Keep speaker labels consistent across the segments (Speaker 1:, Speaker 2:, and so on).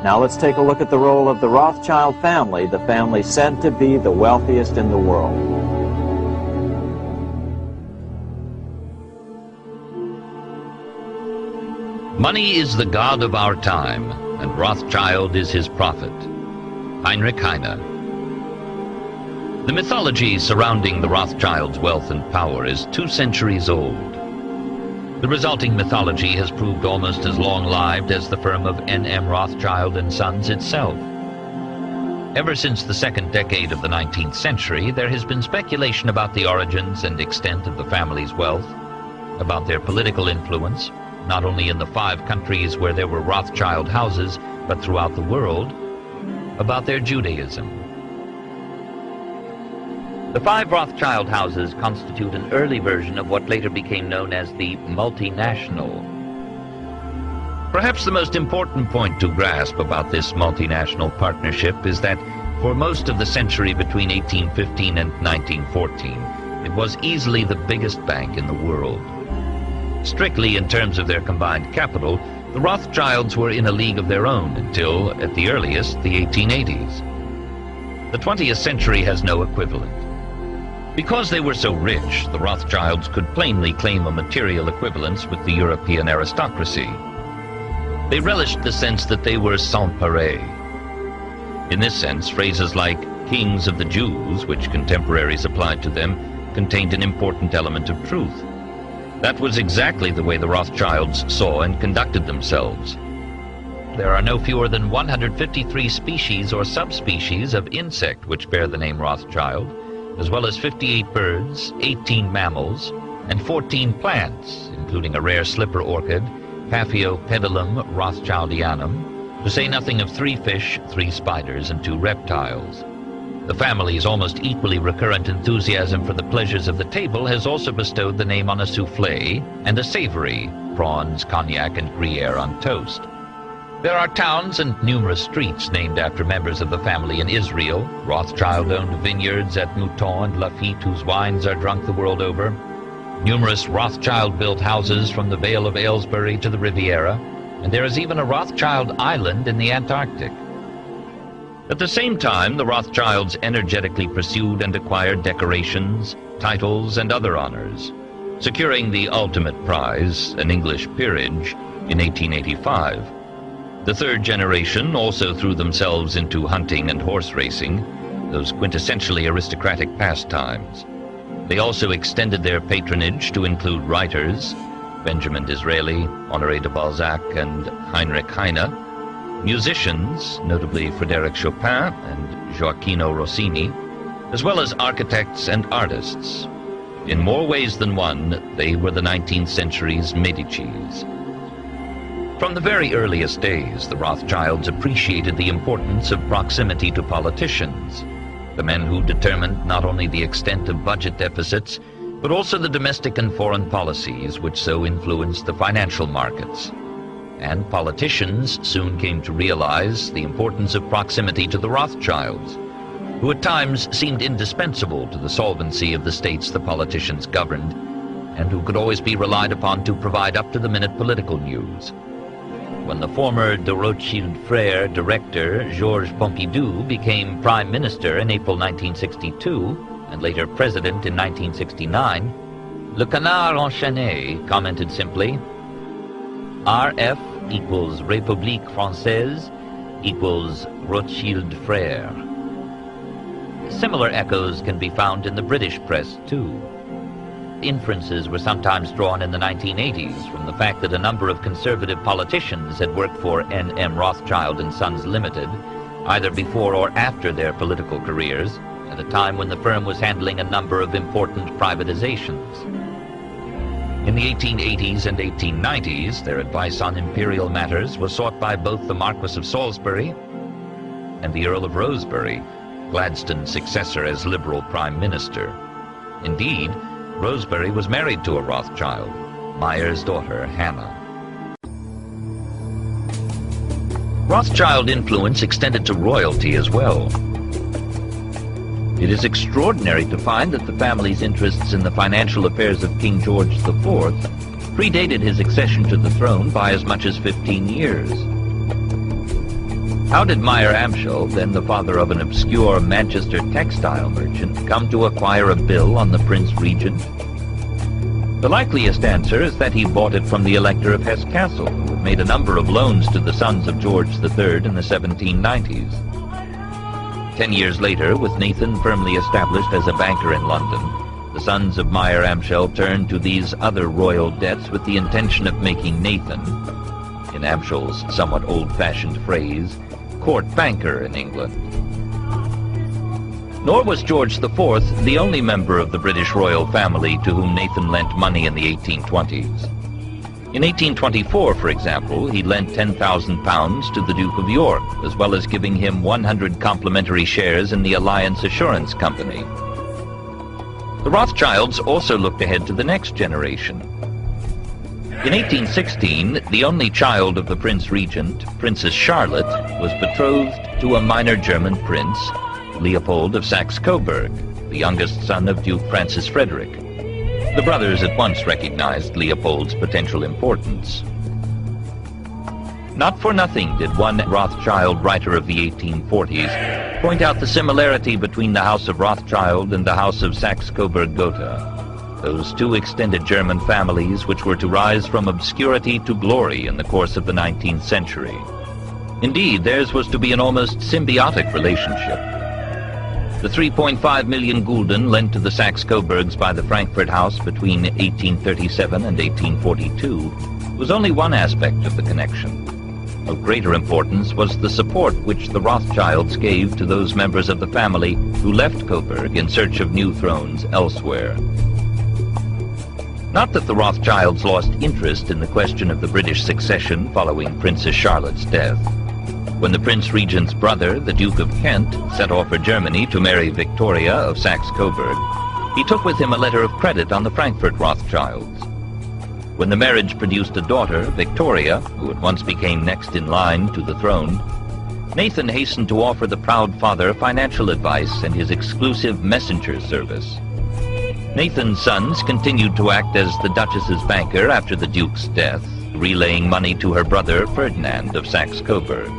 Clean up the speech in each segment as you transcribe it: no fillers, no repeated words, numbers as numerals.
Speaker 1: Now let's take a look at the role of the Rothschild family, the family said to be the wealthiest in the world.
Speaker 2: Money is the god of our time, and Rothschild is his prophet. Heinrich Heine. The mythology surrounding the Rothschilds' wealth and power is 2 centuries old. The resulting mythology has proved almost as long-lived as the firm of N.M. Rothschild and Sons itself. Ever since the second decade of the 19th century, there has been speculation about the origins and extent of the family's wealth, about their political influence, not only in the 5 countries where there were Rothschild houses, but throughout the world, about their Judaism. The 5 Rothschild houses constitute an early version of what later became known as the multinational. Perhaps the most important point to grasp about this multinational partnership is that for most of the century between 1815 and 1914, it was easily the biggest bank in the world. Strictly in terms of their combined capital, the Rothschilds were in a league of their own until, at the earliest, the 1880s. The 20th century has no equivalent. Because they were so rich, the Rothschilds could plainly claim a material equivalence with the European aristocracy. They relished the sense that they were sans pareil. In this sense, phrases like kings of the Jews, which contemporaries applied to them, contained an important element of truth. That was exactly the way the Rothschilds saw and conducted themselves. There are no fewer than 153 species or subspecies of insect which bear the name Rothschild, as well as 58 birds, 18 mammals, and 14 plants, including a rare slipper orchid, Paphiopedilum rothschildianum, to say nothing of 3 fish, 3 spiders, and 2 reptiles. The family's almost equally recurrent enthusiasm for the pleasures of the table has also bestowed the name on a soufflé and a savory, prawns, cognac, and Gruyere on toast. There are towns and numerous streets named after members of the family in Israel. Rothschild owned vineyards at Mouton and Lafitte whose wines are drunk the world over. Numerous Rothschild-built houses from the Vale of Aylesbury to the Riviera, and there is even a Rothschild island in the Antarctic. At the same time, the Rothschilds energetically pursued and acquired decorations, titles, and other honors, securing the ultimate prize, an English peerage, in 1885. The 3rd generation also threw themselves into hunting and horse racing, those quintessentially aristocratic pastimes. They also extended their patronage to include writers, Benjamin Disraeli, Honoré de Balzac, and Heinrich Heine, musicians, notably Frédéric Chopin and Gioacchino Rossini, as well as architects and artists. In more ways than one, they were the 19th century's Medicis. From the very earliest days, the Rothschilds appreciated the importance of proximity to politicians, the men who determined not only the extent of budget deficits, but also the domestic and foreign policies which so influenced the financial markets. And politicians soon came to realize the importance of proximity to the Rothschilds, who at times seemed indispensable to the solvency of the states the politicians governed, and who could always be relied upon to provide up-to-the-minute political news. When the former de Rothschild frère director, Georges Pompidou, became prime minister in April 1962, and later president in 1969, Le Canard Enchaîné commented simply, RF equals République Française equals Rothschild frère. Similar echoes can be found in the British press, too. Inferences were sometimes drawn in the 1980s from the fact that a number of conservative politicians had worked for N.M. Rothschild and Sons Limited, either before or after their political careers, at a time when the firm was handling a number of important privatizations. In the 1880s and 1890s, their advice on imperial matters was sought by both the Marquis of Salisbury and the Earl of Rosebery, Gladstone's successor as Liberal Prime Minister. Indeed, Rosebery was married to a Rothschild, Meyer's daughter, Hannah. Rothschild influence extended to royalty as well. It is extraordinary to find that the family's interests in the financial affairs of King George IV predated his accession to the throne by as much as 15 years. How did Meyer Amschel, then the father of an obscure Manchester textile merchant, come to acquire a bill on the Prince Regent? The likeliest answer is that he bought it from the Elector of Hesse Castle, who had made a number of loans to the sons of George III in the 1790s. 10 years later, with Nathan firmly established as a banker in London, the sons of Meyer Amschel turned to these other royal debts with the intention of making Nathan, in Amschel's somewhat old-fashioned phrase, court banker in England. Nor was George IV the only member of the British royal family to whom Nathan lent money in the 1820s. In 1824, for example, he lent £10,000 to the Duke of York, as well as giving him 100 complimentary shares in the Alliance Assurance Company. The Rothschilds also looked ahead to the next generation. In 1816, the only child of the Prince Regent, Princess Charlotte, was betrothed to a minor German prince, Leopold of Saxe-Coburg, the youngest son of Duke Francis Frederick. The brothers at once recognized Leopold's potential importance. Not for nothing did one Rothschild writer of the 1840s point out the similarity between the House of Rothschild and the House of Saxe-Coburg-Gotha, those two extended German families which were to rise from obscurity to glory in the course of the 19th century. Indeed, theirs was to be an almost symbiotic relationship. The 3.5 million gulden lent to the Saxe-Coburgs by the Frankfurt House between 1837 and 1842 was only one aspect of the connection. Of greater importance was the support which the Rothschilds gave to those members of the family who left Coburg in search of new thrones elsewhere. Not that the Rothschilds lost interest in the question of the British succession following Princess Charlotte's death. When the Prince Regent's brother, the Duke of Kent, set off for Germany to marry Victoria of Saxe-Coburg, he took with him a letter of credit on the Frankfurt Rothschilds. When the marriage produced a daughter, Victoria, who at once became next in line to the throne, Nathan hastened to offer the proud father financial advice and his exclusive messenger service. Nathan's sons continued to act as the Duchess's banker after the Duke's death, relaying money to her brother Ferdinand of Saxe-Coburg.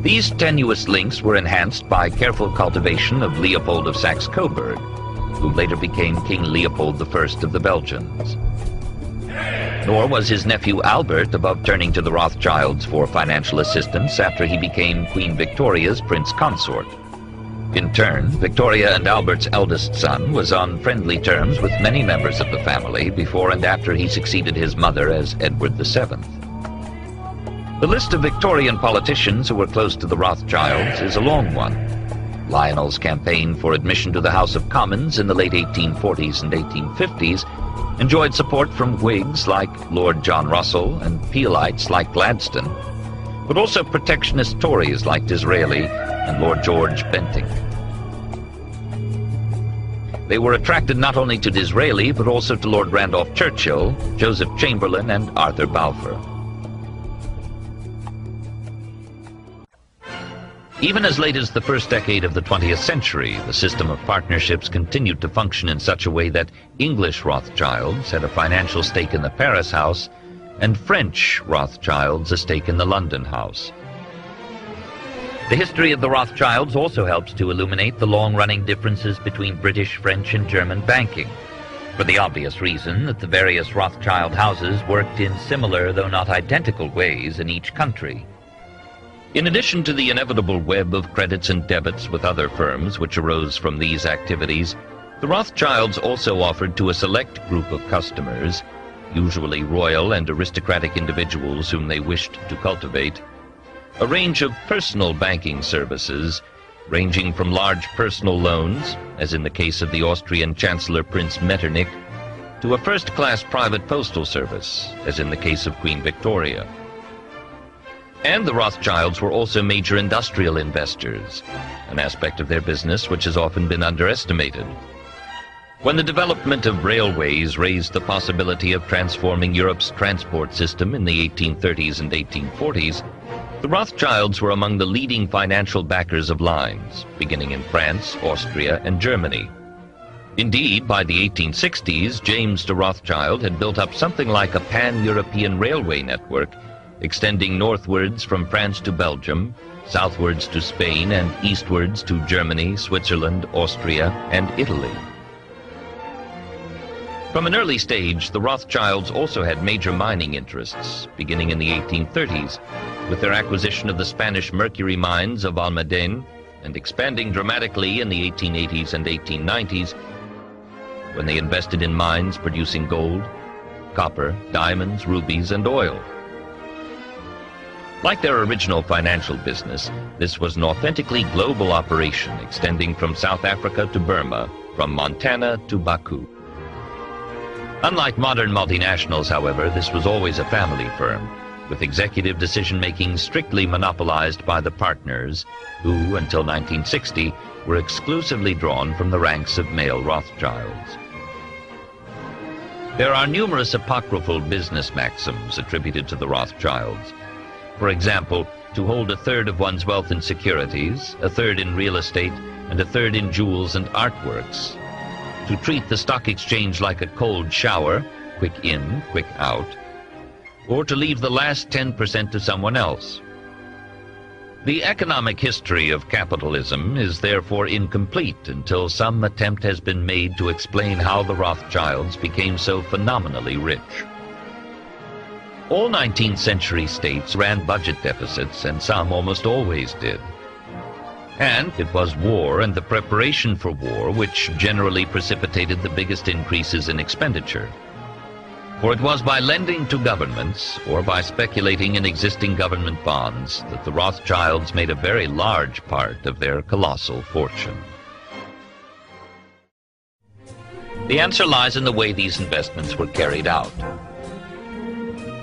Speaker 2: These tenuous links were enhanced by careful cultivation of Leopold of Saxe-Coburg, who later became King Leopold I of the Belgians. Nor was his nephew Albert above turning to the Rothschilds for financial assistance after he became Queen Victoria's prince consort. In turn, Victoria and Albert's eldest son was on friendly terms with many members of the family before and after he succeeded his mother as Edward VII. The list of Victorian politicians who were close to the Rothschilds is a long one. Lionel's campaign for admission to the House of Commons in the late 1840s and 1850s enjoyed support from Whigs like Lord John Russell and Peelites like Gladstone, but also protectionist Tories like Disraeli and Lord George Bentinck. They were attracted not only to Disraeli, but also to Lord Randolph Churchill, Joseph Chamberlain, and Arthur Balfour. Even as late as the first decade of the 20th century, the system of partnerships continued to function in such a way that English Rothschilds had a financial stake in the Paris house, and French Rothschilds a stake in the London house. The history of the Rothschilds also helps to illuminate the long-running differences between British, French, and German banking, for the obvious reason that the various Rothschild houses worked in similar, though not identical, ways in each country. In addition to the inevitable web of credits and debits with other firms which arose from these activities, the Rothschilds also offered to a select group of customers, usually royal and aristocratic individuals whom they wished to cultivate, a range of personal banking services, ranging from large personal loans, as in the case of the Austrian Chancellor Prince Metternich, to a first-class private postal service, as in the case of Queen Victoria. And the Rothschilds were also major industrial investors, an aspect of their business which has often been underestimated. When the development of railways raised the possibility of transforming Europe's transport system in the 1830s and 1840s, the Rothschilds were among the leading financial backers of lines, beginning in France, Austria, and Germany. Indeed, by the 1860s, James de Rothschild had built up something like a pan-European railway network, extending northwards from France to Belgium, southwards to Spain, and eastwards to Germany, Switzerland, Austria, and Italy. From an early stage, the Rothschilds also had major mining interests, beginning in the 1830s, with their acquisition of the Spanish mercury mines of Almaden, and expanding dramatically in the 1880s and 1890s, when they invested in mines producing gold, copper, diamonds, rubies, and oil. Like their original financial business, this was an authentically global operation extending from South Africa to Burma, from Montana to Baku. Unlike modern multinationals, however, this was always a family firm, with executive decision-making strictly monopolized by the partners, who, until 1960, were exclusively drawn from the ranks of male Rothschilds. There are numerous apocryphal business maxims attributed to the Rothschilds. For example, to hold a third of one's wealth in securities, a third in real estate, and a third in jewels and artworks. To treat the stock exchange like a cold shower, quick in, quick out, or to leave the last 10% to someone else. The economic history of capitalism is therefore incomplete until some attempt has been made to explain how the Rothschilds became so phenomenally rich. All 19th century states ran budget deficits, and some almost always did. And it was war and the preparation for war which generally precipitated the biggest increases in expenditure. For it was by lending to governments or by speculating in existing government bonds that the Rothschilds made a very large part of their colossal fortune. The answer lies in the way these investments were carried out.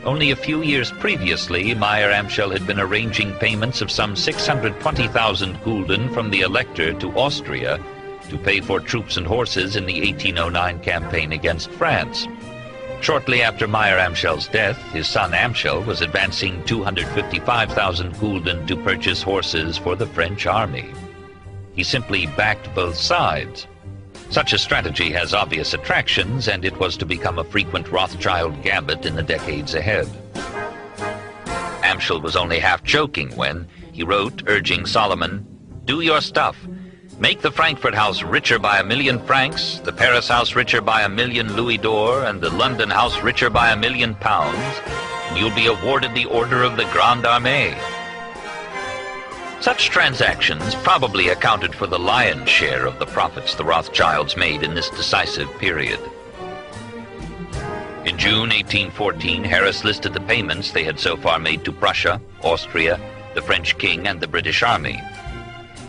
Speaker 2: Only a few years previously, Meyer-Amschel had been arranging payments of some 620,000 gulden from the Elector to Austria to pay for troops and horses in the 1809 campaign against France. Shortly after Meyer-Amschel's death, his son Amschel was advancing 255,000 gulden to purchase horses for the French army. He simply backed both sides. Such a strategy has obvious attractions, and it was to become a frequent Rothschild gambit in the decades ahead. Amschel was only half joking when he wrote, urging Solomon, "Do your stuff. Make the Frankfurt house richer by 1,000,000 francs, the Paris house richer by 1,000,000 louis d'or, and the London house richer by 1,000,000 pounds, and you'll be awarded the Order of the Grande Armée." Such transactions probably accounted for the lion's share of the profits the Rothschilds made in this decisive period. In June 1814, Harris listed the payments they had so far made to Prussia, Austria, the French king, and the British army.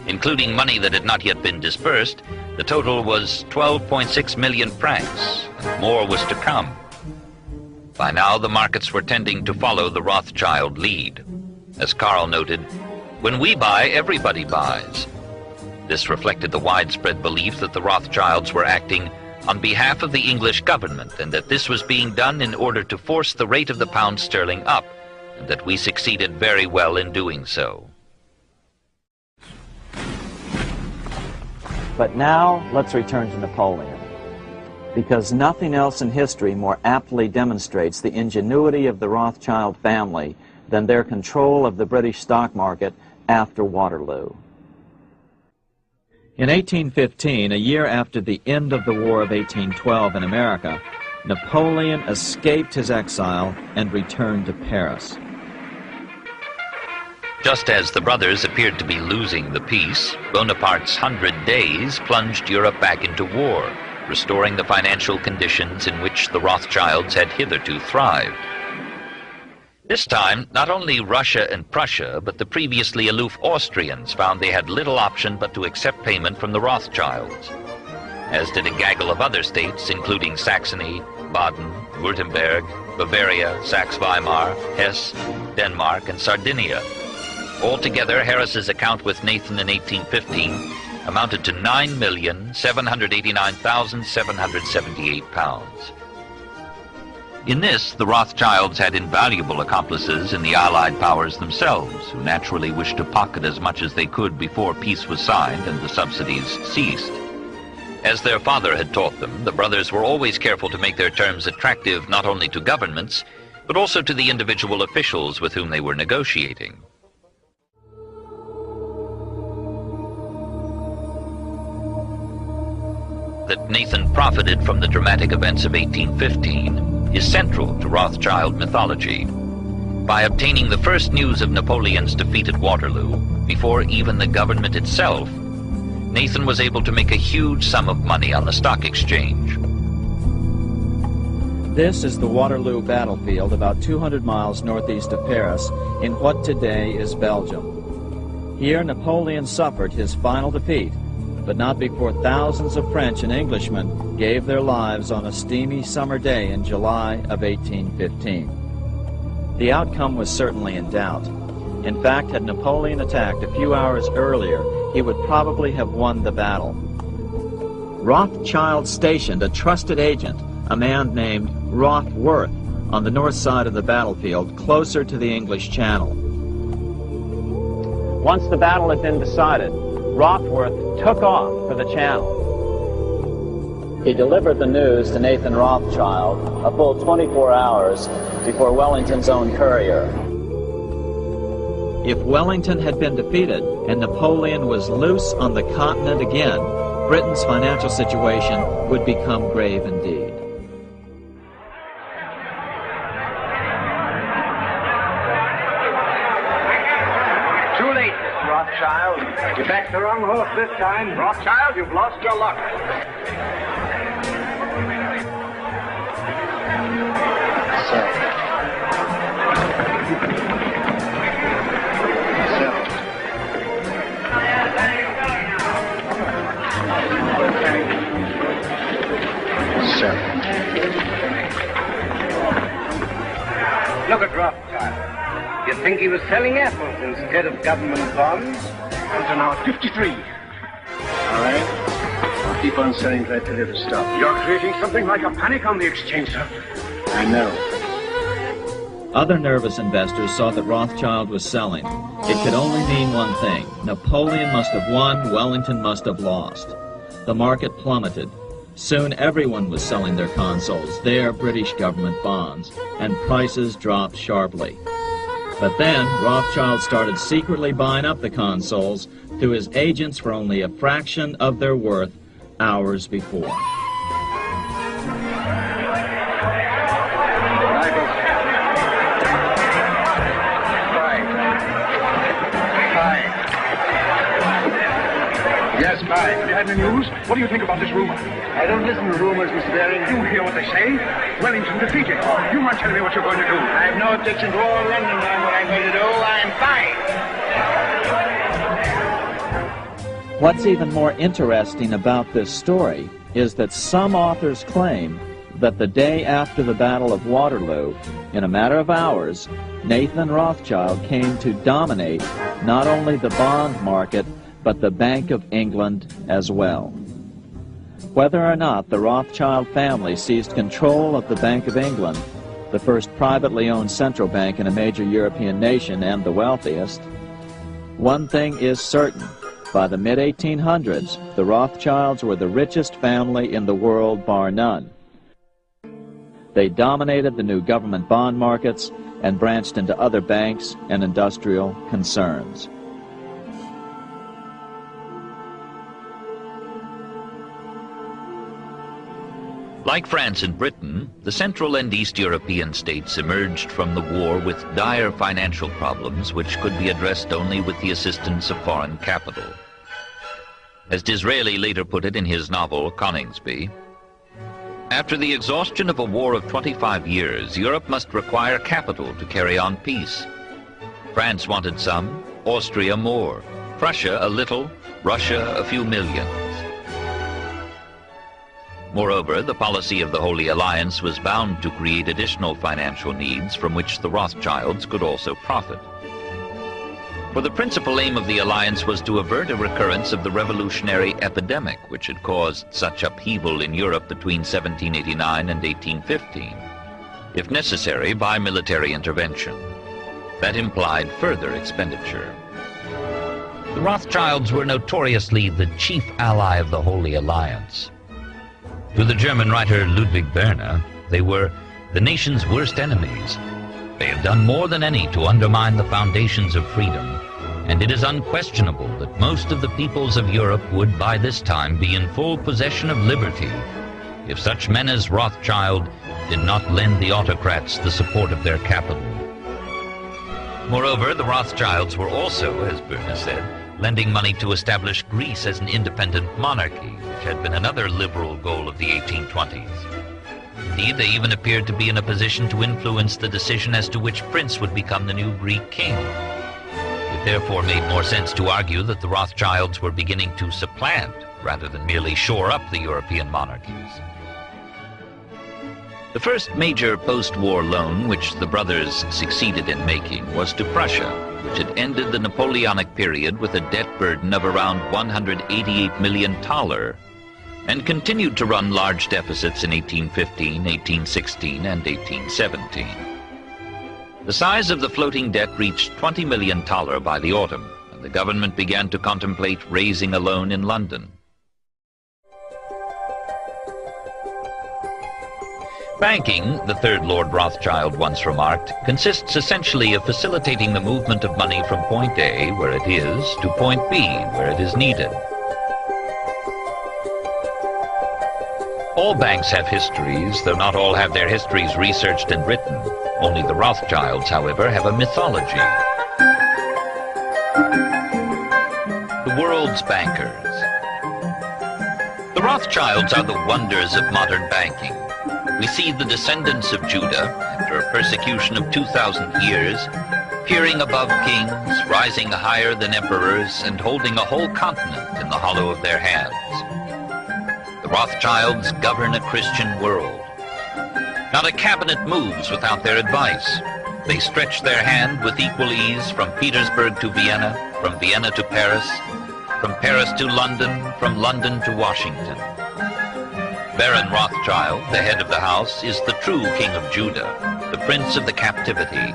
Speaker 2: Including money that had not yet been disbursed, the total was 12.6 million francs, and more was to come. By now, the markets were tending to follow the Rothschild lead. As Karl noted, "When we buy, everybody buys." This reflected the widespread belief that the Rothschilds were acting on behalf of the English government, and that this was being done in order to force the rate of the pound sterling up, and that we succeeded very well in doing so.
Speaker 1: But now, let's return to Napoleon, because nothing else in history more aptly demonstrates the ingenuity of the Rothschild family than their control of the British stock market after Waterloo. In 1815, a year after the end of the War of 1812 in America, Napoleon escaped his exile and returned to Paris.
Speaker 2: Just as the brothers appeared to be losing the peace, Bonaparte's 100 Days plunged Europe back into war, restoring the financial conditions in which the Rothschilds had hitherto thrived. This time, not only Russia and Prussia, but the previously aloof Austrians found they had little option but to accept payment from the Rothschilds, as did a gaggle of other states, including Saxony, Baden, Württemberg, Bavaria, Saxe-Weimar, Hesse, Denmark, and Sardinia. Altogether, Harris's account with Nathan in 1815 amounted to £9,789,778. In this, the Rothschilds had invaluable accomplices in the Allied powers themselves, who naturally wished to pocket as much as they could before peace was signed and the subsidies ceased. As their father had taught them, the brothers were always careful to make their terms attractive not only to governments, but also to the individual officials with whom they were negotiating. That Nathan profited from the dramatic events of 1815 is central to Rothschild mythology. By obtaining the first news of Napoleon's defeat at Waterloo, before even the government itself, Nathan was able to make a huge sum of money on the stock exchange.
Speaker 1: This is the Waterloo battlefield about 200 miles northeast of Paris in what today is Belgium. Here Napoleon suffered his final defeat, but not before thousands of French and Englishmen gave their lives on a steamy summer day in July of 1815. The outcome was certainly in doubt. In fact, had Napoleon attacked a few hours earlier, he would probably have won the battle. Rothschild stationed a trusted agent, a man named Rothworth, on the north side of the battlefield, closer to the English Channel. Once the battle had been decided, Rothworth took off for the Channel. He delivered the news to Nathan Rothschild a full 24 hours before Wellington's own courier. If Wellington had been defeated and Napoleon was loose on the continent again, Britain's financial situation would become grave indeed.
Speaker 3: Too late, Mr. Rothschild. You backed the wrong horse this time. Rothschild, you've lost your luck. Look at Rothschild. You think he was selling apples instead of government bonds? Until now, 53.
Speaker 4: All right. I'll keep on selling till I tell you to stop.
Speaker 3: You're creating something like a panic on the exchange, sir.
Speaker 4: I know.
Speaker 1: Other nervous investors saw that Rothschild was selling. It could only mean one thing. Napoleon must have won, Wellington must have lost. The market plummeted. Soon everyone was selling their consols, their British government bonds, and prices dropped sharply. But then Rothschild started secretly buying up the consols through his agents for only a fraction of their worth hours before.
Speaker 3: Yes, bye. Have you had any news? What do you think about this rumor? I don't listen to rumors, Mr. Baring. You hear what they say? Wellington defeated. You might tell me what you're going to do. I have no objection to all London knowing what I'm going to do. I'm fine.
Speaker 1: What's even more interesting about this story is that some authors claim that the day after the Battle of Waterloo, in a matter of hours, Nathan Rothschild came to dominate not only the bond market, but the Bank of England as well. Whether or not the Rothschild family seized control of the Bank of England, the first privately owned central bank in a major European nation and the wealthiest, one thing is certain. By the mid-1800s, the Rothschilds were the richest family in the world, bar none. They dominated the new government bond markets and branched into other banks and industrial concerns.
Speaker 2: Like France and Britain, the Central and East European states emerged from the war with dire financial problems which could be addressed only with the assistance of foreign capital. As Disraeli later put it in his novel Coningsby, after the exhaustion of a war of 25 years, Europe must require capital to carry on peace. France wanted some, Austria more, Prussia a little, Russia a few millions. Moreover, the policy of the Holy Alliance was bound to create additional financial needs from which the Rothschilds could also profit. For the principal aim of the alliance was to avert a recurrence of the revolutionary epidemic which had caused such upheaval in Europe between 1789 and 1815, if necessary by military intervention. That implied further expenditure. The Rothschilds were notoriously the chief ally of the Holy Alliance. To the German writer Ludwig Werner, they were the nation's worst enemies, They have done more than any to undermine the foundations of freedom, and it is unquestionable that most of the peoples of Europe would by this time be in full possession of liberty if such men as Rothschild did not lend the autocrats the support of their capital. Moreover, the Rothschilds were also, as Bürne said, lending money to establish Greece as an independent monarchy, which had been another liberal goal of the 1820s. Indeed, they even appeared to be in a position to influence the decision as to which prince would become the new Greek king. It therefore made more sense to argue that the Rothschilds were beginning to supplant rather than merely shore up the European monarchies. The first major post-war loan which the brothers succeeded in making was to Prussia, which had ended the Napoleonic period with a debt burden of around $188 million and continued to run large deficits in 1815, 1816, and 1817. The size of the floating debt reached $20 million by the autumn, and the government began to contemplate raising a loan in London. Banking, the third Lord Rothschild once remarked, consists essentially of facilitating the movement of money from point A, where it is, to point B, where it is needed. All banks have histories, though not all have their histories researched and written. Only the Rothschilds, however, have a mythology. The world's bankers. The Rothschilds are the wonders of modern banking. We see the descendants of Judah, after a persecution of 2,000 years, peering above kings, rising higher than emperors, and holding a whole continent in the hollow of their hands. The Rothschilds govern a Christian world. Not a cabinet moves without their advice. They stretch their hand with equal ease from Petersburg to Vienna, from Vienna to Paris, from Paris to London, from London to Washington. Baron Rothschild, the head of the house, is the true king of Judah, the prince of the captivity,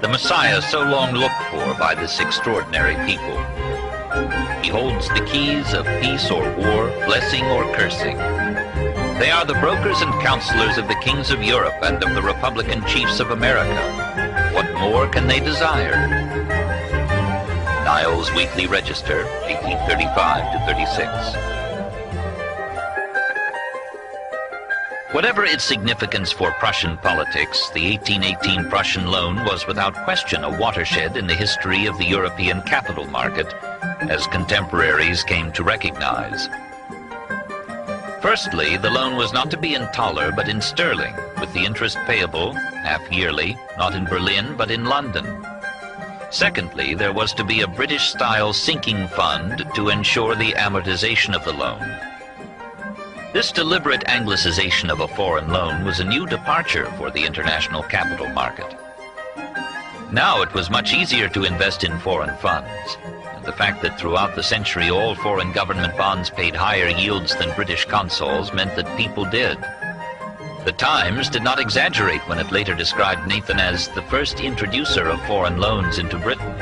Speaker 2: the Messiah so long looked for by this extraordinary people. He holds the keys of peace or war, blessing or cursing. They are the brokers and counselors of the kings of Europe and of the Republican chiefs of America. What more can they desire? Niles Weekly Register, 1835-36. Whatever its significance for Prussian politics, the 1818 Prussian loan was without question a watershed in the history of the European capital market, as contemporaries came to recognize. Firstly, the loan was not to be in thaler but in sterling, with the interest payable, half yearly, not in Berlin but in London. Secondly, there was to be a British-style sinking fund to ensure the amortization of the loan. This deliberate anglicization of a foreign loan was a new departure for the international capital market. Now it was much easier to invest in foreign funds, and the fact that throughout the century all foreign government bonds paid higher yields than British consols meant that people did. The Times did not exaggerate when it later described Nathan as the first introducer of foreign loans into Britain.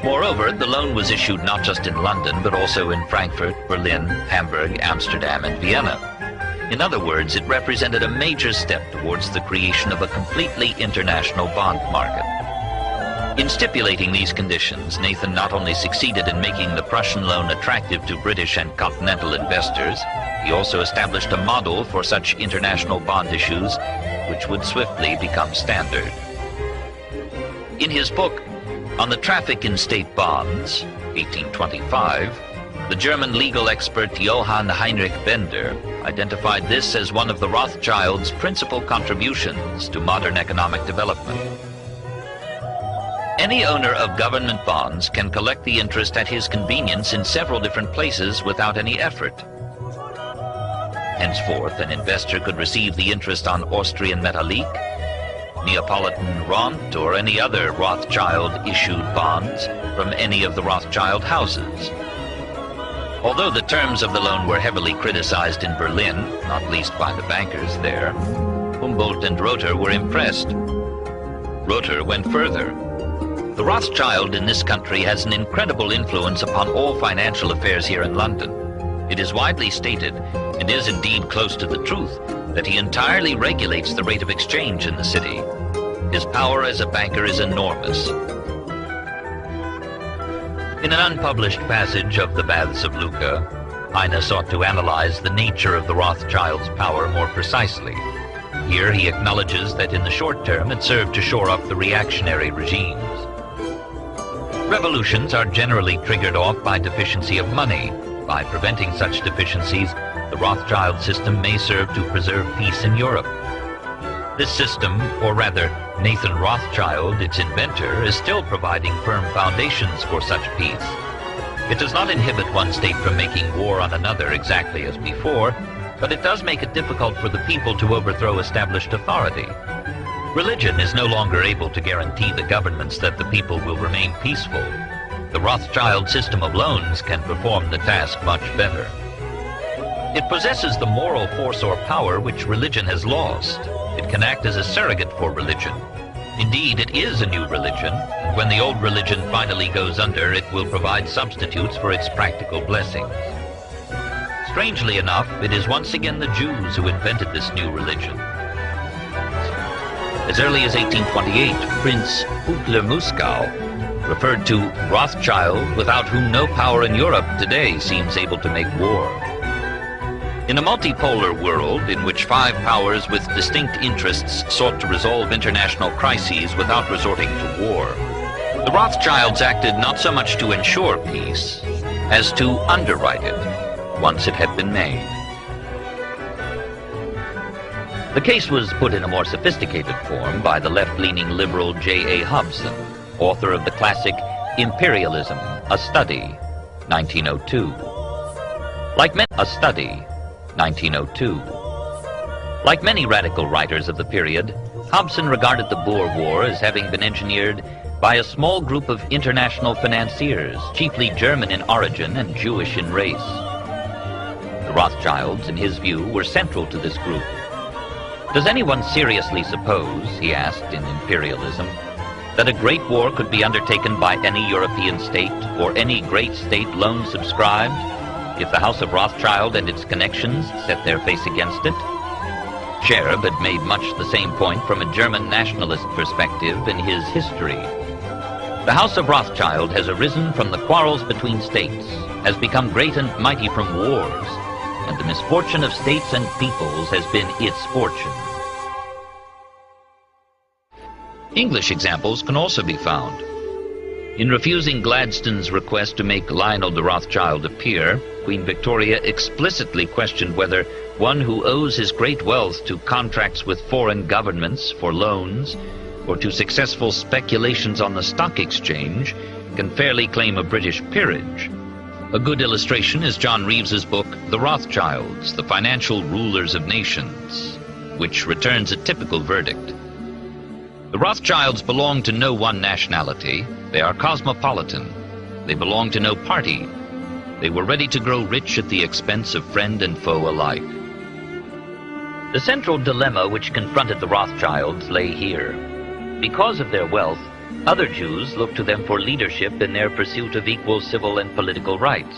Speaker 2: Moreover, the loan was issued not just in London, but also in Frankfurt, Berlin, Hamburg, Amsterdam, and Vienna. In other words, it represented a major step towards the creation of a completely international bond market. In stipulating these conditions, Nathan not only succeeded in making the Prussian loan attractive to British and continental investors, he also established a model for such international bond issues, which would swiftly become standard. In his book, On the Traffic in State Bonds, 1825, the German legal expert Johann Heinrich Bender identified this as one of the Rothschilds' principal contributions to modern economic development. Any owner of government bonds can collect the interest at his convenience in several different places without any effort. Henceforth, an investor could receive the interest on Austrian Metallique, Neapolitan Rent, or any other Rothschild-issued bonds from any of the Rothschild houses. Although the terms of the loan were heavily criticized in Berlin, not least by the bankers there, Humboldt and Rother were impressed. Rother went further. The Rothschild in this country has an incredible influence upon all financial affairs here in London. It is widely stated, and is indeed close to the truth, that he entirely regulates the rate of exchange in the city. His power as a banker is enormous. In an unpublished passage of The Baths of Lucca, Heine sought to analyze the nature of the Rothschilds' power more precisely. Here he acknowledges that in the short term it served to shore up the reactionary regimes. Revolutions are generally triggered off by deficiency of money. By preventing such deficiencies, the Rothschild system may serve to preserve peace in Europe. This system, or rather Nathan Rothschild, its inventor, is still providing firm foundations for such peace. It does not inhibit one state from making war on another exactly as before, but it does make it difficult for the people to overthrow established authority. Religion is no longer able to guarantee the governments that the people will remain peaceful. The Rothschild system of loans can perform the task much better. It possesses the moral force or power which religion has lost. It can act as a surrogate for religion. Indeed, it is a new religion, and when the old religion finally goes under, it will provide substitutes for its practical blessings. Strangely enough, it is once again the Jews who invented this new religion. As early as 1828, Prince Hutler-Muskau referred to Rothschild, without whom no power in Europe today seems able to make war. In a multipolar world in which 5 powers with distinct interests sought to resolve international crises without resorting to war, the Rothschilds acted not so much to ensure peace as to underwrite it once it had been made. The case was put in a more sophisticated form by the left-leaning liberal J.A. Hobson, author of the classic Imperialism, A Study, 1902. Like many radical writers of the period, Hobson regarded the Boer War as having been engineered by a small group of international financiers, chiefly German in origin and Jewish in race. The Rothschilds, in his view, were central to this group. Does anyone seriously suppose, he asked in Imperialism, that a great war could be undertaken by any European state or any great state loan subscribed if the House of Rothschild and its connections set their face against it? Cherub had made much the same point from a German nationalist perspective in his History. The House of Rothschild has arisen from the quarrels between states, has become great and mighty from wars, and the misfortune of states and peoples has been its fortune. English examples can also be found. In refusing Gladstone's request to make Lionel de Rothschild a peer, Queen Victoria explicitly questioned whether one who owes his great wealth to contracts with foreign governments for loans or to successful speculations on the stock exchange can fairly claim a British peerage. A good illustration is John Reeves's book, The Rothschilds, The Financial Rulers of Nations, which returns a typical verdict. The Rothschilds belong to no one nationality. They are cosmopolitan. They belong to no party. They were ready to grow rich at the expense of friend and foe alike. The central dilemma which confronted the Rothschilds lay here. Because of their wealth, other Jews looked to them for leadership in their pursuit of equal civil and political rights.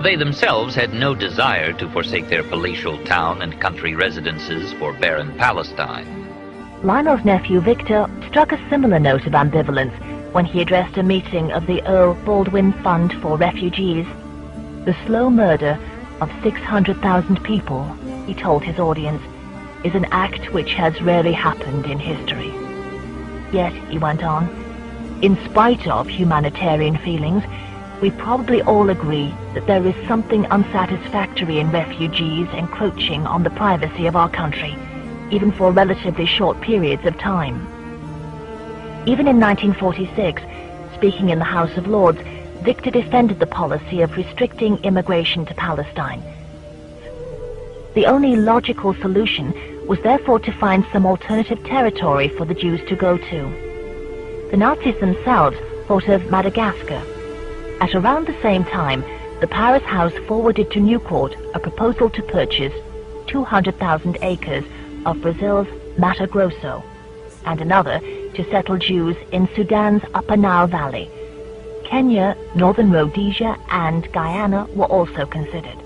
Speaker 2: They themselves had no desire to forsake their palatial town and country residences for barren Palestine.
Speaker 5: Lionel's nephew Victor struck a similar note of ambivalence when he addressed a meeting of the Earl Baldwin Fund for Refugees. The slow murder of 600,000 people, he told his audience, is an act which has rarely happened in history. Yet, he went on, in spite of humanitarian feelings, we probably all agree that there is something unsatisfactory in refugees encroaching on the privacy of our country, even for relatively short periods of time. Even in 1946, speaking in the House of Lords, Victor defended the policy of restricting immigration to Palestine. The only logical solution was therefore to find some alternative territory for the Jews to go to. The Nazis themselves thought of Madagascar. At around the same time, the Paris House forwarded to Newport a proposal to purchase 200,000 acres of Brazil's Mato Grosso, and another to settle Jews in Sudan's Upper Nile Valley. Kenya, northern Rhodesia, and Guyana were also considered.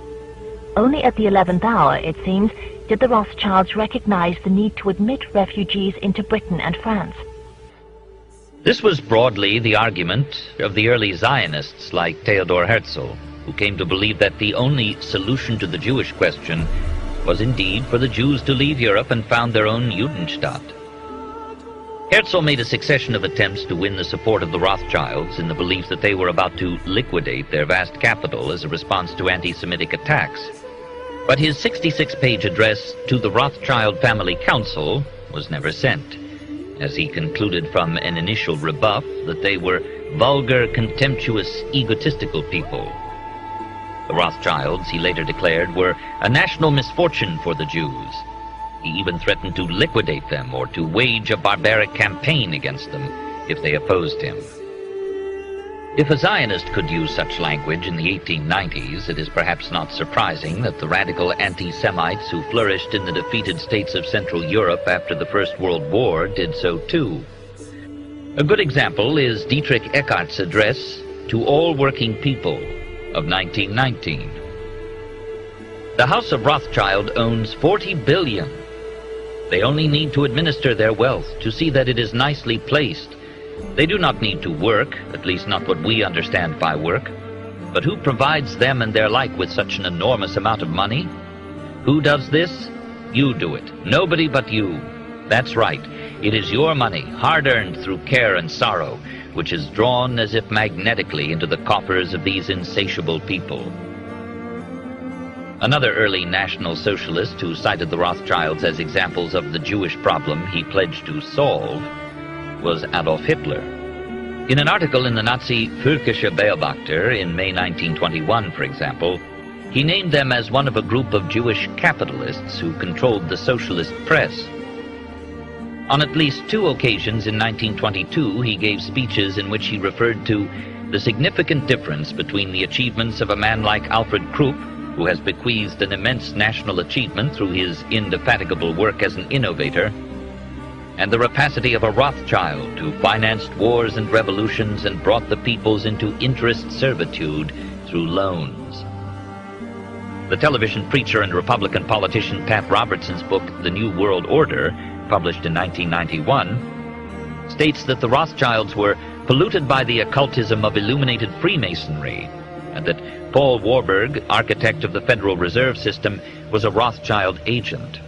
Speaker 5: Only at the 11th hour, it seems, did the Rothschilds recognize the need to admit refugees into Britain and France.
Speaker 2: This was broadly the argument of the early Zionists like Theodor Herzl, who came to believe that the only solution to the Jewish question was indeed for the Jews to leave Europe and found their own Judenstaat. Herzl made a succession of attempts to win the support of the Rothschilds in the belief that they were about to liquidate their vast capital as a response to anti-Semitic attacks. But his 66-page address to the Rothschild Family Council was never sent, as he concluded from an initial rebuff that they were vulgar, contemptuous, egotistical people. The Rothschilds, he later declared, were a national misfortune for the Jews. He even threatened to liquidate them or to wage a barbaric campaign against them if they opposed him. If a Zionist could use such language in the 1890s, it is perhaps not surprising that the radical anti-Semites who flourished in the defeated states of Central Europe after the First World War did so too. A good example is Dietrich Eckart's address to all working people of 1919. The House of Rothschild owns 40 billion. They only need to administer their wealth to see that it is nicely placed. They do not need to work, at least not what we understand by work. But who provides them and their like with such an enormous amount of money? Who does this? You do it. Nobody but you. That's right. It is your money, hard-earned through care and sorrow, which is drawn as if magnetically into the coffers of these insatiable people. Another early National Socialist who cited the Rothschilds as examples of the Jewish problem he pledged to solve was Adolf Hitler. In an article in the Nazi Völkische Beobachter in May 1921, for example, he named them as one of a group of Jewish capitalists who controlled the socialist press. On at least 2 occasions in 1922, he gave speeches in which he referred to the significant difference between the achievements of a man like Alfred Krupp, who has bequeathed an immense national achievement through his indefatigable work as an innovator, and the rapacity of a Rothschild who financed wars and revolutions and brought the peoples into interest servitude through loans. The television preacher and Republican politician Pat Robertson's book, The New World Order, published in 1991, states that the Rothschilds were polluted by the occultism of illuminated Freemasonry, and that Paul Warburg, architect of the Federal Reserve System, was a Rothschild agent.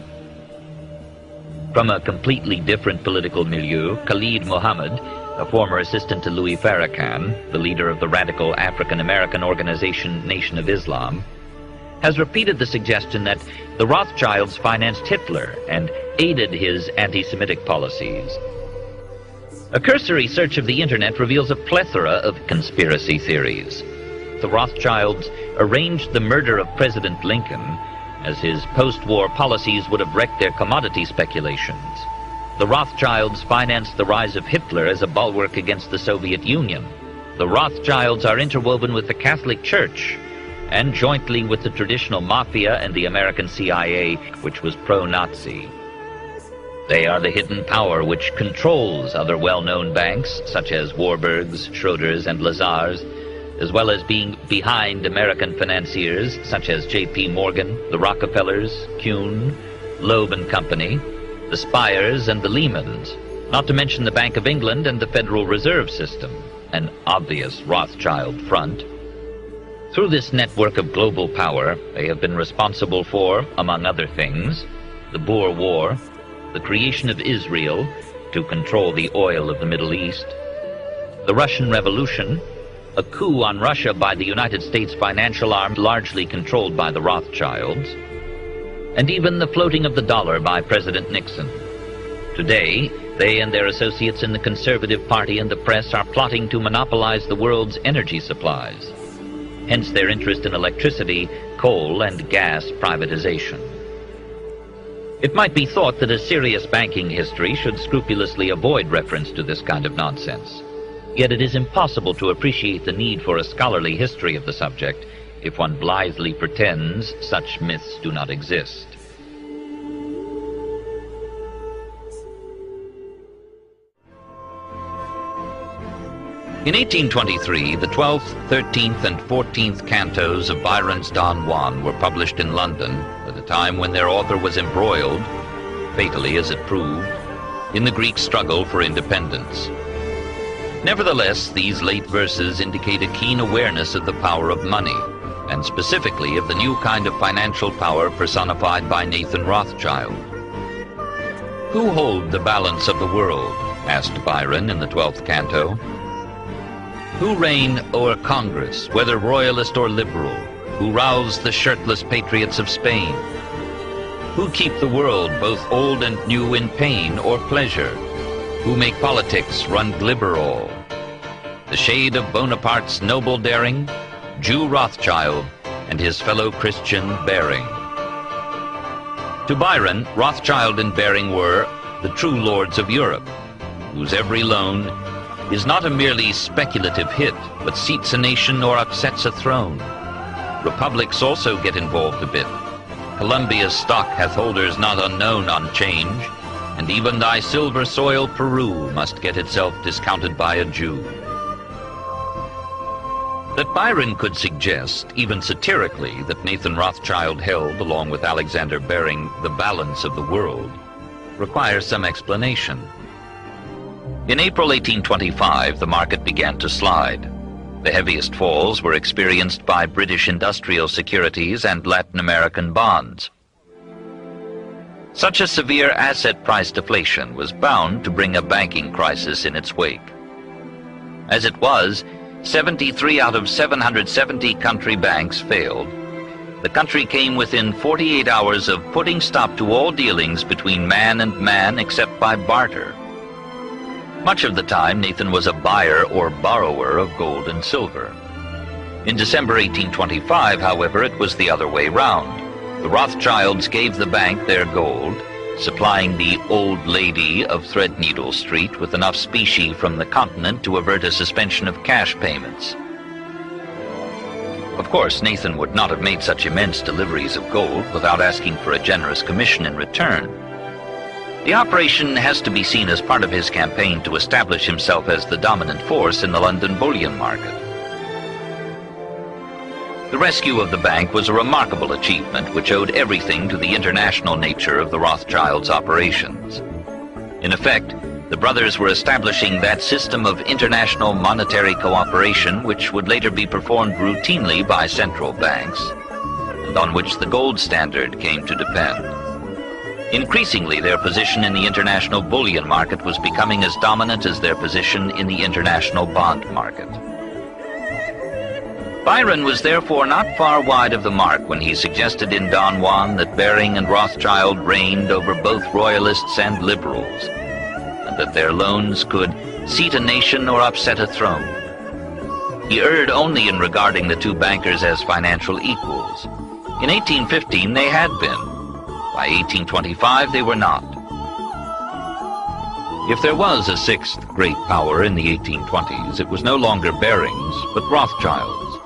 Speaker 2: From a completely different political milieu, Khalid Mohammed, a former assistant to Louis Farrakhan, the leader of the radical African-American organization Nation of Islam, has repeated the suggestion that the Rothschilds financed Hitler and aided his anti-Semitic policies. A cursory search of the internet reveals a plethora of conspiracy theories. The Rothschilds arranged the murder of President Lincoln, as his post-war policies would have wrecked their commodity speculations. The Rothschilds financed the rise of Hitler as a bulwark against the Soviet Union. The Rothschilds are interwoven with the Catholic Church, and jointly with the traditional mafia and the American CIA, which was pro-Nazi. They are the hidden power which controls other well-known banks, such as Warburg's, Schroeder's, and Lazar's, as well as being behind American financiers such as J.P. Morgan, the Rockefellers, Kuhn, Loeb and Company, the Spires and the Lehmans, not to mention the Bank of England and the Federal Reserve System, an obvious Rothschild front. Through this network of global power, they have been responsible for, among other things, the Boer War, the creation of Israel to control the oil of the Middle East, the Russian Revolution, a coup on Russia by the United States financial arm largely controlled by the Rothschilds, and even the floating of the dollar by President Nixon. Today, they and their associates in the Conservative Party and the press are plotting to monopolize the world's energy supplies, hence their interest in electricity, coal, and gas privatization. It might be thought that a serious banking history should scrupulously avoid reference to this kind of nonsense. Yet it is impossible to appreciate the need for a scholarly history of the subject if one blithely pretends such myths do not exist. In 1823, the 12th, 13th, and 14th cantos of Byron's Don Juan were published in London at a time when their author was embroiled, fatally as it proved, in the Greek struggle for independence. Nevertheless, these late verses indicate a keen awareness of the power of money, and specifically of the new kind of financial power personified by Nathan Rothschild. "Who hold the balance of the world?" asked Byron in the 12th canto. "Who reign o'er Congress, whether royalist or liberal? Who rouse the shirtless patriots of Spain? Who keep the world, both old and new, in pain or pleasure? Who make politics run glibber all? The shade of Bonaparte's noble daring, Jew Rothschild and his fellow Christian Baring." To Byron, Rothschild and Baring were the true lords of Europe, whose every loan is not a merely speculative hit, but seats a nation or upsets a throne. Republics also get involved a bit. Columbia's stock hath holders not unknown on change, and even thy silver soil Peru must get itself discounted by a Jew. That Byron could suggest, even satirically, that Nathan Rothschild held, along with Alexander Baring, the balance of the world, requires some explanation. In April 1825, the market began to slide. The heaviest falls were experienced by British industrial securities and Latin American bonds. Such a severe asset price deflation was bound to bring a banking crisis in its wake. As it was, 73 out of 770 country banks failed. The country came within 48 hours of putting stop to all dealings between man and man except by barter. Much of the time, Nathan was a buyer or borrower of gold and silver. In December 1825, however, it was the other way round. The Rothschilds gave the bank their gold, supplying the old lady of Threadneedle Street with enough specie from the continent to avert a suspension of cash payments. Of course, Nathan would not have made such immense deliveries of gold without asking for a generous commission in return. The operation has to be seen as part of his campaign to establish himself as the dominant force in the London bullion market. The rescue of the bank was a remarkable achievement which owed everything to the international nature of the Rothschilds' operations. In effect, the brothers were establishing that system of international monetary cooperation which would later be performed routinely by central banks, and on which the gold standard came to depend. Increasingly, their position in the international bullion market was becoming as dominant as their position in the international bond market. Byron was therefore not far wide of the mark when he suggested in Don Juan that Baring and Rothschild reigned over both royalists and liberals, and that their loans could seat a nation or upset a throne. He erred only in regarding the two bankers as financial equals. In 1815 they had been. By 1825 they were not. If there was a sixth great power in the 1820s, it was no longer Baring's, but Rothschild's.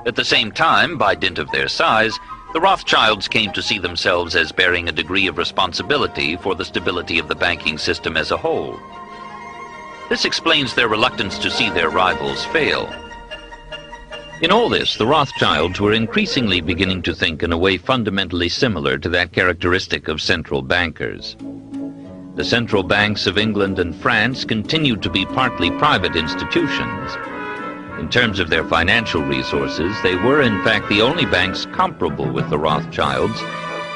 Speaker 2: At the same time, by dint of their size, the Rothschilds came to see themselves as bearing a degree of responsibility for the stability of the banking system as a whole. This explains their reluctance to see their rivals fail. In all this, the Rothschilds were increasingly beginning to think in a way fundamentally similar to that characteristic of central bankers. The central banks of England and France continued to be partly private institutions. In terms of their financial resources, they were in fact the only banks comparable with the Rothschilds,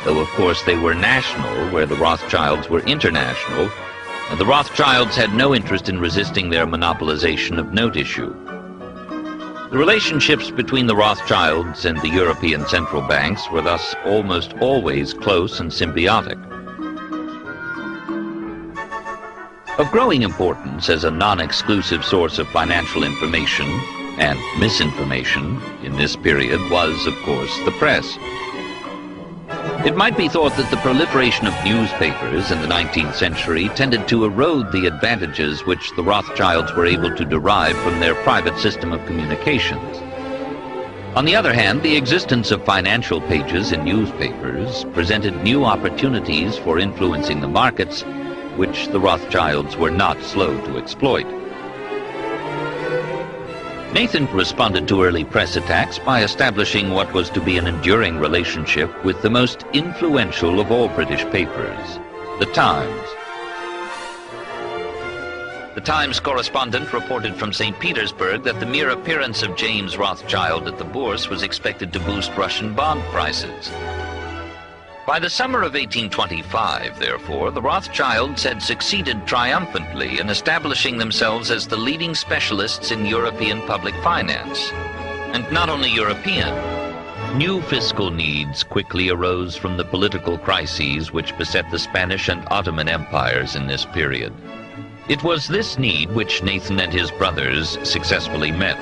Speaker 2: though of course they were national, where the Rothschilds were international, and the Rothschilds had no interest in resisting their monopolization of note issue. The relationships between the Rothschilds and the European central banks were thus almost always close and symbiotic. Of growing importance as a non-exclusive source of financial information and misinformation in this period was, of course, the press. It might be thought that the proliferation of newspapers in the 19th century tended to erode the advantages which the Rothschilds were able to derive from their private system of communications. On the other hand, the existence of financial pages in newspapers presented new opportunities for influencing the markets, which the Rothschilds were not slow to exploit. Nathan responded to early press attacks by establishing what was to be an enduring relationship with the most influential of all British papers, The Times. The Times correspondent reported from St. Petersburg that the mere appearance of James Rothschild at the Bourse was expected to boost Russian bond prices. By the summer of 1825, therefore, the Rothschilds had succeeded triumphantly in establishing themselves as the leading specialists in European public finance. And not only European. New fiscal needs quickly arose from the political crises which beset the Spanish and Ottoman empires in this period. It was this need which Nathan and his brothers successfully met.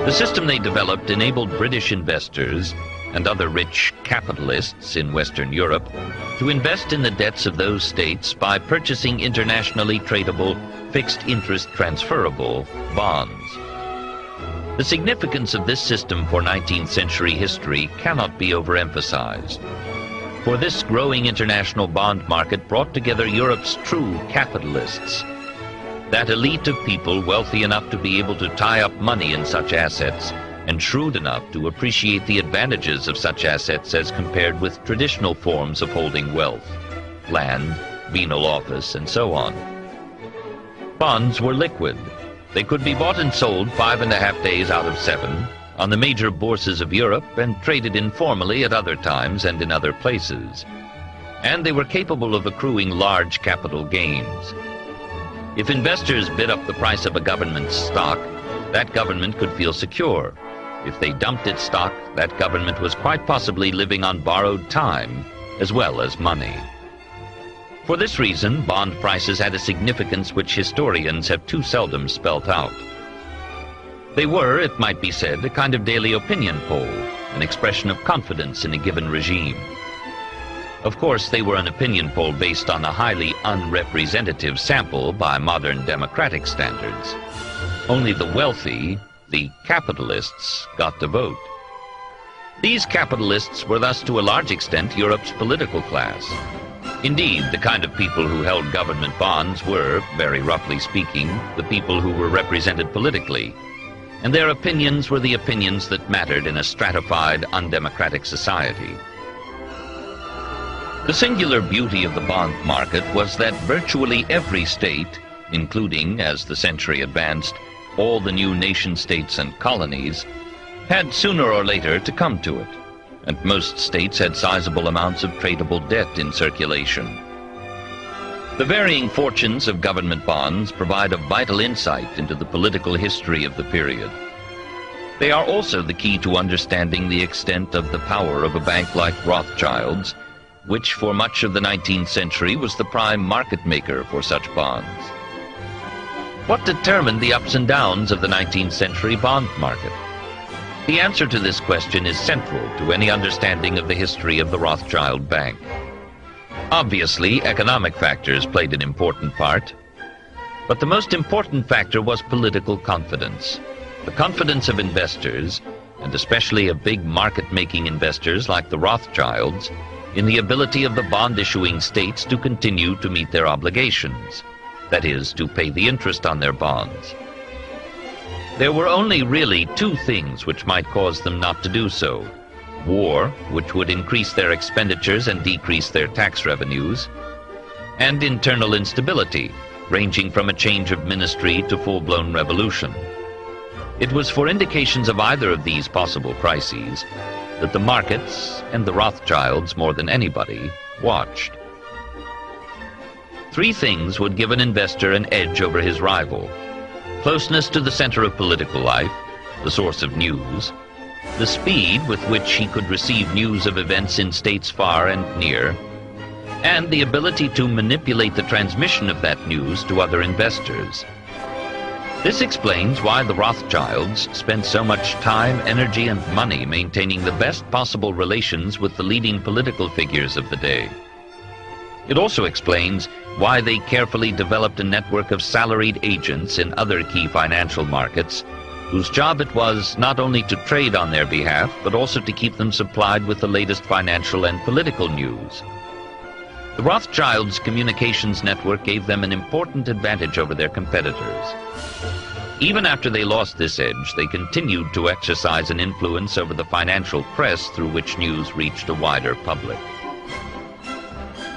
Speaker 2: The system they developed enabled British investors and other rich capitalists in Western Europe to invest in the debts of those states by purchasing internationally tradable, fixed-interest transferable bonds. The significance of this system for 19th century history cannot be overemphasized. For this growing international bond market brought together Europe's true capitalists, that elite of people wealthy enough to be able to tie up money in such assets and shrewd enough to appreciate the advantages of such assets as compared with traditional forms of holding wealth, land, venal office, and so on. Bonds were liquid. They could be bought and sold 5.5 days out of 7 on the major bourses of Europe and traded informally at other times and in other places. And they were capable of accruing large capital gains. If investors bid up the price of a government's stock, that government could feel secure. If they dumped its stock, that government was quite possibly living on borrowed time as well as money. For this reason, bond prices had a significance which historians have too seldom spelt out. They were, it might be said, a kind of daily opinion poll, an expression of confidence in a given regime. Of course, they were an opinion poll based on a highly unrepresentative sample by modern democratic standards. Only the wealthy, the capitalists, got to vote. These capitalists were thus to a large extent Europe's political class. Indeed, the kind of people who held government bonds were, very roughly speaking, the people who were represented politically, and their opinions were the opinions that mattered in a stratified, undemocratic society. The singular beauty of the bond market was that virtually every state, including, as the century advanced, all the new nation-states and colonies, had sooner or later to come to it, and most states had sizable amounts of tradable debt in circulation. The varying fortunes of government bonds provide a vital insight into the political history of the period. They are also the key to understanding the extent of the power of a bank like Rothschild's, which for much of the 19th century was the prime market maker for such bonds. What determined the ups and downs of the 19th century bond market? The answer to this question is central to any understanding of the history of the Rothschild Bank. Obviously, economic factors played an important part, but the most important factor was political confidence. The confidence of investors, and especially of big market-making investors like the Rothschilds, in the ability of the bond-issuing states to continue to meet their obligations, that is, to pay the interest on their bonds. There were only really two things which might cause them not to do so: war, which would increase their expenditures and decrease their tax revenues, and internal instability, ranging from a change of ministry to full-blown revolution. It was for indications of either of these possible crises that the markets, and the Rothschilds more than anybody, watched. Three things would give an investor an edge over his rival: closeness to the center of political life, the source of news, the speed with which he could receive news of events in states far and near, and the ability to manipulate the transmission of that news to other investors. This explains why the Rothschilds spent so much time, energy, and money maintaining the best possible relations with the leading political figures of the day. It also explains why they carefully developed a network of salaried agents in other key financial markets, whose job it was not only to trade on their behalf, but also to keep them supplied with the latest financial and political news. The Rothschilds' communications network gave them an important advantage over their competitors. Even after they lost this edge, they continued to exercise an influence over the financial press through which news reached a wider public.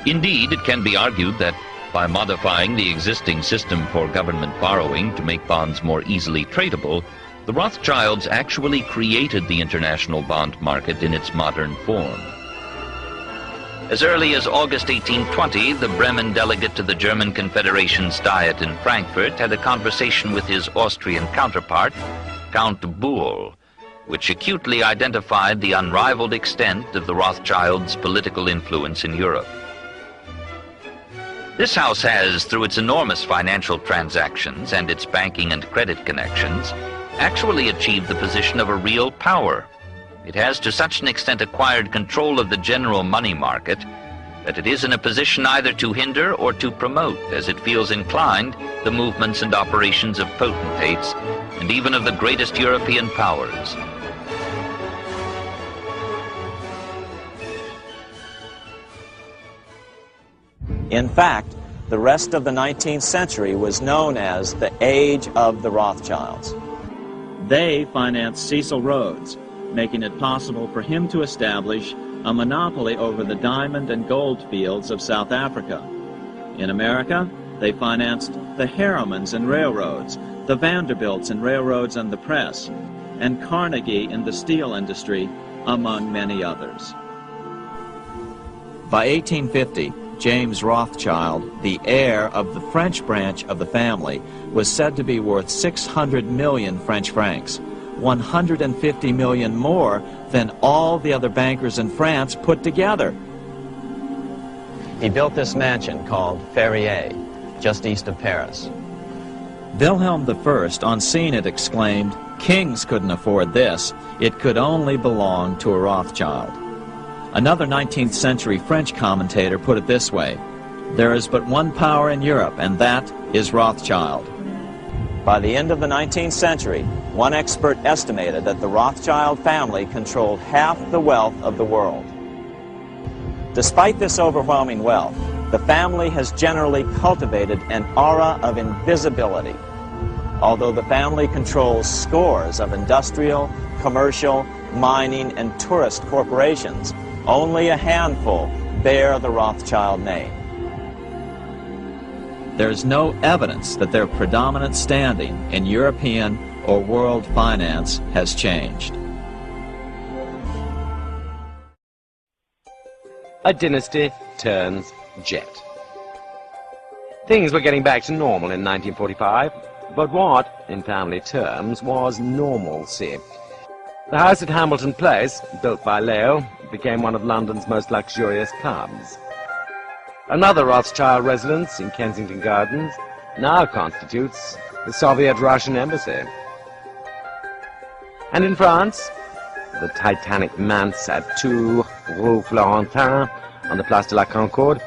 Speaker 2: Indeed, it can be argued that by modifying the existing system for government borrowing to make bonds more easily tradable, the Rothschilds actually created the international bond market in its modern form. As early as August 1820, the Bremen delegate to the German Confederation's Diet in Frankfurt had a conversation with his Austrian counterpart, Count Buhl, which acutely identified the unrivaled extent of the Rothschilds' political influence in Europe. This house has, through its enormous financial transactions and its banking and credit connections, actually achieved the position of a real power. It has to such an extent acquired control of the general money market that it is in a position either to hinder or to promote, as it feels inclined, the movements and operations of potentates and even of the greatest European powers.
Speaker 1: In fact, the rest of the 19th century was known as the Age of the Rothschilds. They financed Cecil Rhodes, making it possible for him to establish a monopoly over the diamond and gold fields of South Africa. In America, they financed the Harrimans and railroads, the Vanderbilts and railroads and the press, and Carnegie in the steel industry, among many others. By 1850, James Rothschild, the heir of the French branch of the family, was said to be worth 600 million French francs, 150 million more than all the other bankers in France put together. He built this mansion called Ferrier, just east of Paris. Wilhelm I, on seeing it, exclaimed, "Kings couldn't afford this. It could only belong to a Rothschild." Another 19th century French commentator put it this way: "There is but one power in Europe, and that is Rothschild." By the end of the 19th century, one expert estimated that the Rothschild family controlled half the wealth of the world. Despite this overwhelming wealth, the family has generally cultivated an aura of invisibility. Although the family controls scores of industrial, commercial, mining, and tourist corporations, only a handful bear the Rothschild name. There's no evidence that their predominant standing in European or world finance has changed.
Speaker 6: A dynasty turns jet. Things were getting back to normal in 1945, but what, in family terms, was normalcy? The house at Hamilton Place, built by Leo, became one of London's most luxurious clubs. Another Rothschild residence in Kensington Gardens now constitutes the Soviet-Russian embassy. And in France, the Titanic manse at 2 Rue Florentin on the Place de la Concorde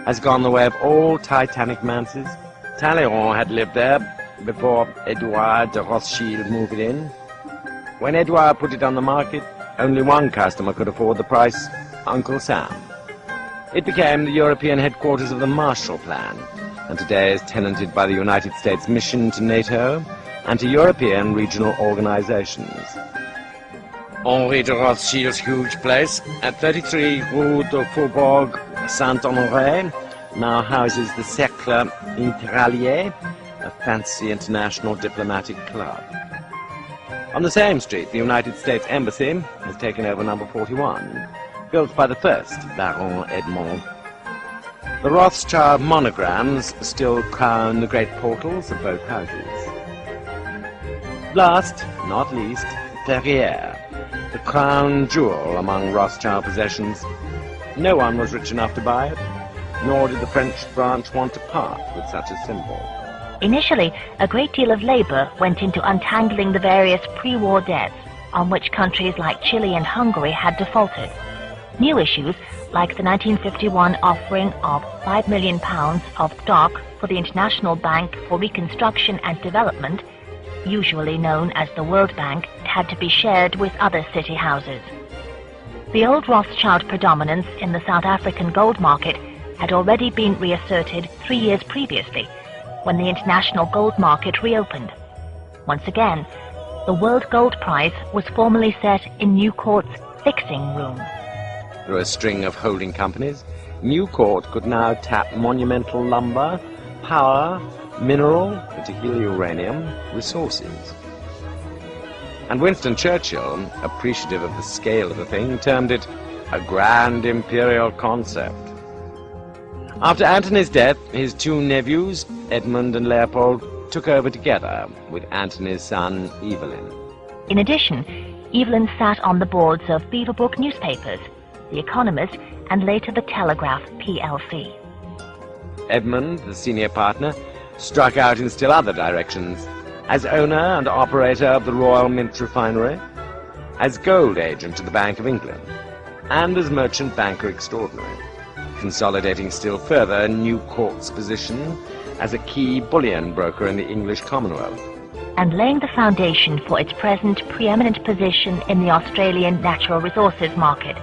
Speaker 6: has gone the way of all Titanic manses. Talleyrand had lived there before Edouard de Rothschild moved in. When Edouard put it on the market, only one customer could afford the price: Uncle Sam. It became the European headquarters of the Marshall Plan, and today is tenanted by the United States mission to NATO and to European regional organizations. Henri de Rothschild's huge place at 33 Rue de Faubourg Saint-Honoré now houses the Cercle Interallié, a fancy international diplomatic club. On the same street, the United States Embassy has taken over number 41, built by the first Baron Edmond. The Rothschild monograms still crown the great portals of both houses. Last, not least, Ferrier, the crown jewel among Rothschild possessions. No one was rich enough to buy it, nor did the French branch want to part with such a symbol.
Speaker 5: Initially, a great deal of labor went into untangling the various pre-war debts on which countries like Chile and Hungary had defaulted. New issues, like the 1951 offering of £5 million of stock for the International Bank for Reconstruction and Development, usually known as the World Bank, had to be shared with other city houses. The old Rothschild predominance in the South African gold market had already been reasserted 3 years previously, when the international gold market reopened. Once again, the World Gold Prize was formally set in Newcourt's fixing room.
Speaker 6: Through a string of holding companies, Newcourt could now tap monumental lumber, power, mineral, particularly uranium, resources. And Winston Churchill, appreciative of the scale of the thing, termed it a grand imperial concept. After Antony's death, his two nephews, Edmund and Leopold, took over together with Antony's son, Evelyn.
Speaker 5: In addition, Evelyn sat on the boards of Beaverbrook newspapers, The Economist, and later the Telegraph plc.
Speaker 6: Edmund, the senior partner, struck out in still other directions, as owner and operator of the Royal Mint Refinery, as gold agent to the Bank of England, and as merchant banker extraordinary, consolidating still further Newcourt's position as a key bullion broker in the English Commonwealth,
Speaker 5: and laying the foundation for its present preeminent position in the Australian natural resources market.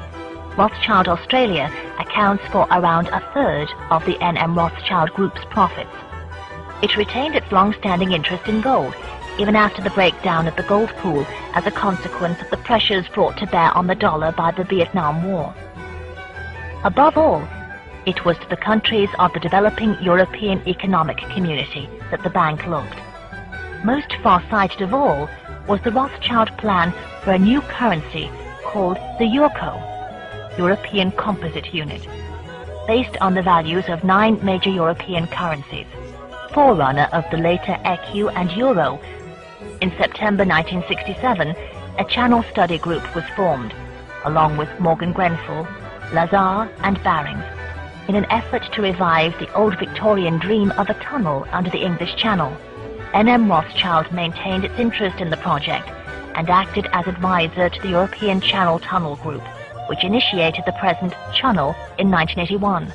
Speaker 5: Rothschild Australia accounts for around a third of the N.M. Rothschild Group's profits. It retained its long-standing interest in gold, even after the breakdown of the gold pool as a consequence of the pressures brought to bear on the dollar by the Vietnam War. Above all, it was to the countries of the developing European economic community that the bank looked. Most far-sighted of all was the Rothschild plan for a new currency called the Euro, European Composite Unit, based on the values of 9 major European currencies, forerunner of the later ECU and Euro. In September 1967, a Channel Study Group was formed, along with Morgan Grenfell, Lazar and Barings, in an effort to revive the old Victorian dream of a tunnel under the English Channel. N.M. Rothschild maintained its interest in the project and acted as advisor to the European Channel Tunnel Group, which initiated the present Channel in 1981.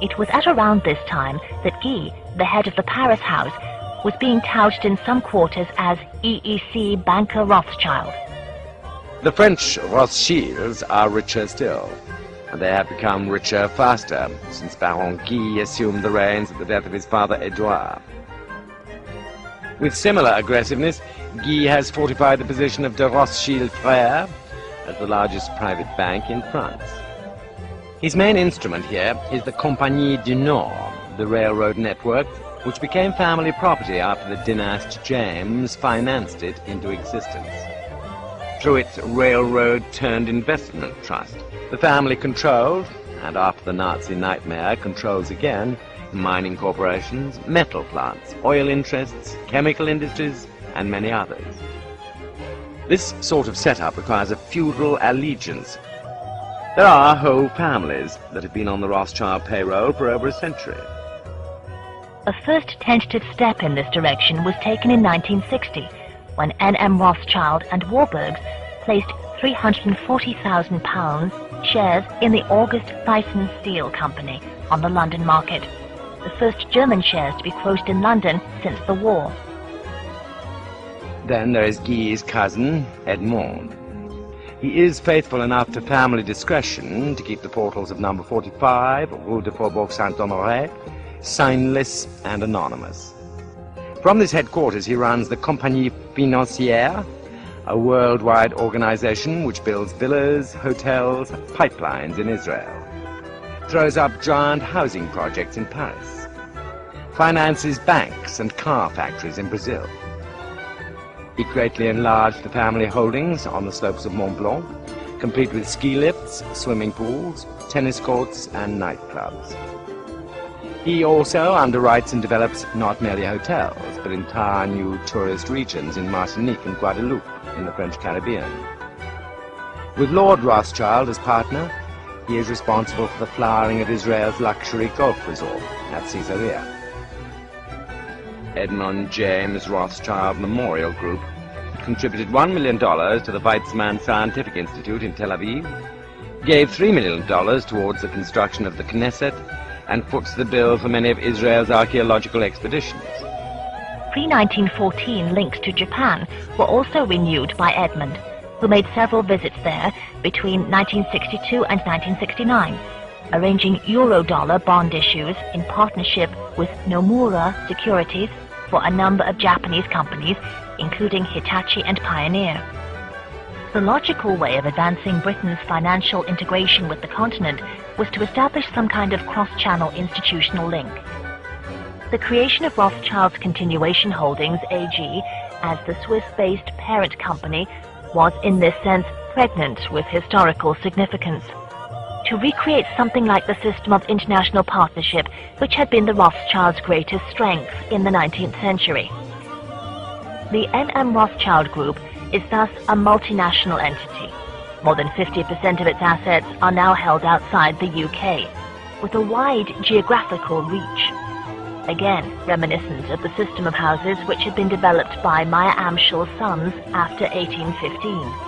Speaker 5: It was at around this time that Guy, the head of the Paris house, was being touted in some quarters as EEC banker Rothschild.
Speaker 6: The French Rothschilds are richer still, and they have become richer faster since Baron Guy assumed the reins at the death of his father Edouard. With similar aggressiveness, Guy has fortified the position of de Rothschild Frères as the largest private bank in France. His main instrument here is the Compagnie du Nord, the railroad network, which became family property after the Dynasty James financed it into existence. Through its railroad-turned-investment trust, the family controlled, and after the Nazi nightmare controls again, mining corporations, metal plants, oil interests, chemical industries, and many others. This sort of setup requires a feudal allegiance. There are whole families that have been on the Rothschild payroll for over a century.
Speaker 5: A first tentative step in this direction was taken in 1960, when N.M. Rothschild and Warburgs placed £340,000 shares in the August Thyssen Steel Company on the London market, the first German shares to be quoted in London since the war.
Speaker 6: Then there is Guy's cousin, Edmond. He is faithful enough to family discretion to keep the portals of number 45, Rue de Faubourg Saint-Honoré, signless and anonymous. From this headquarters he runs the Compagnie Financière, a worldwide organization which builds villas, hotels, pipelines in Israel, throws up giant housing projects in Paris, finances banks and car factories in Brazil. He greatly enlarged the family holdings on the slopes of Mont Blanc, complete with ski lifts, swimming pools, tennis courts and nightclubs. He also underwrites and develops not merely hotels, but entire new tourist regions in Martinique and Guadeloupe in the French Caribbean. With Lord Rothschild as partner, he is responsible for the flowering of Israel's luxury golf resort at Caesarea. Edmund James Rothschild Memorial Group contributed $1 million to the Weizmann Scientific Institute in Tel Aviv, gave $3 million towards the construction of the Knesset, and foots the bill for many of Israel's archaeological expeditions.
Speaker 5: Pre-1914 links to Japan were also renewed by Edmund, who made several visits there between 1962 and 1969, arranging Euro-dollar bond issues in partnership with Nomura Securities for a number of Japanese companies including Hitachi and Pioneer. The logical way of advancing Britain's financial integration with the continent was to establish some kind of cross-channel institutional link. The creation of Rothschild's Continuation Holdings AG as the Swiss-based parent company was in this sense pregnant with historical significance. To recreate something like the system of international partnership which had been the Rothschilds' greatest strength in the 19th century. The N.M. Rothschild Group is thus a multinational entity. More than 50% of its assets are now held outside the UK, with a wide geographical reach. Again, reminiscent of the system of houses which had been developed by Meyer Amschel's sons after 1815.